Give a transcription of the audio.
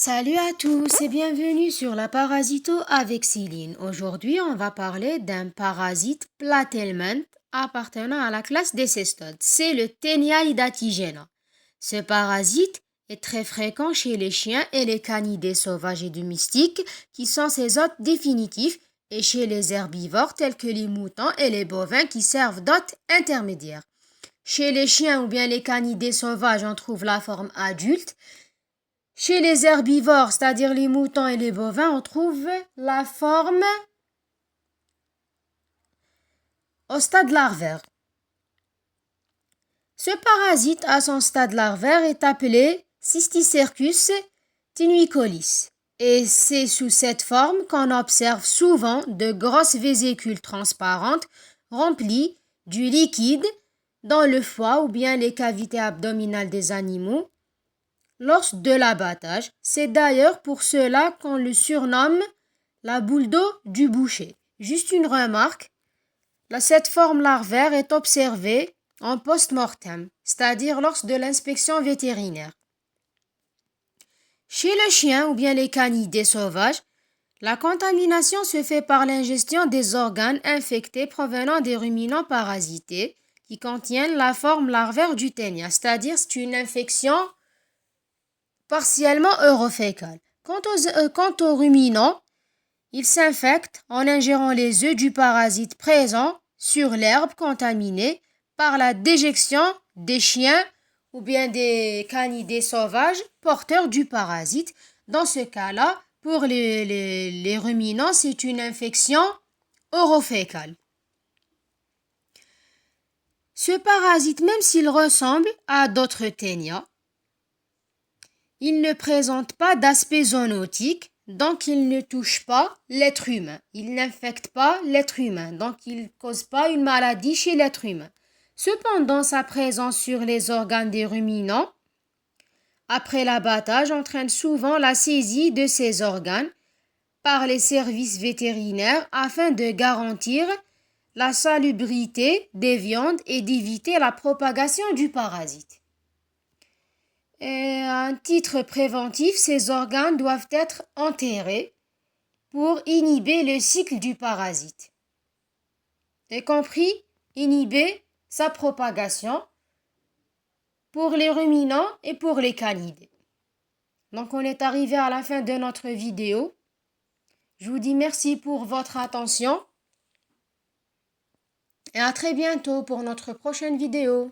Salut à tous et bienvenue sur la Parasito avec Céline. Aujourd'hui, on va parler d'un parasite platelmente appartenant à la classe des cestodes. C'est le Taenia hidatigena. Ce parasite est très fréquent chez les chiens et les canidés sauvages et domestiques qui sont ses hôtes définitifs et chez les herbivores tels que les moutons et les bovins qui servent d'hôtes intermédiaires. Chez les chiens ou bien les canidés sauvages, on trouve la forme adulte. Chez les herbivores, c'est-à-dire les moutons et les bovins, on trouve la forme au stade larvaire. Ce parasite à son stade larvaire est appelé Cysticercus tenuicolis. Et c'est sous cette forme qu'on observe souvent de grosses vésicules transparentes remplies du liquide dans le foie ou bien les cavités abdominales des animaux lors de l'abattage. C'est d'ailleurs pour cela qu'on le surnomme la boule d'eau du boucher. Juste une remarque, cette forme larvaire est observée en post-mortem, c'est-à-dire lors de l'inspection vétérinaire. Chez le chien ou bien les canidés sauvages, la contamination se fait par l'ingestion des organes infectés provenant des ruminants parasités qui contiennent la forme larvaire du Taenia, c'est-à-dire c'est une infection partiellement eurofécale. Quant aux ruminants, ils s'infectent en ingérant les œufs du parasite présent sur l'herbe contaminée par la déjection des chiens ou bien des canidés sauvages porteurs du parasite. Dans ce cas-là, pour les ruminants, c'est une infection orofécale. Ce parasite, même s'il ressemble à d'autres Taenia, il ne présente pas d'aspect zoonotique, donc il ne touche pas l'être humain. Il n'infecte pas l'être humain, donc il ne cause pas une maladie chez l'être humain. Cependant, sa présence sur les organes des ruminants après l'abattage entraîne souvent la saisie de ces organes par les services vétérinaires afin de garantir la salubrité des viandes et d'éviter la propagation du parasite. Et à un titre préventif, ces organes doivent être enterrés pour inhiber le cycle du parasite. Et compris, inhiber sa propagation pour les ruminants et pour les canidés. Donc on est arrivé à la fin de notre vidéo. Je vous dis merci pour votre attention et à très bientôt pour notre prochaine vidéo.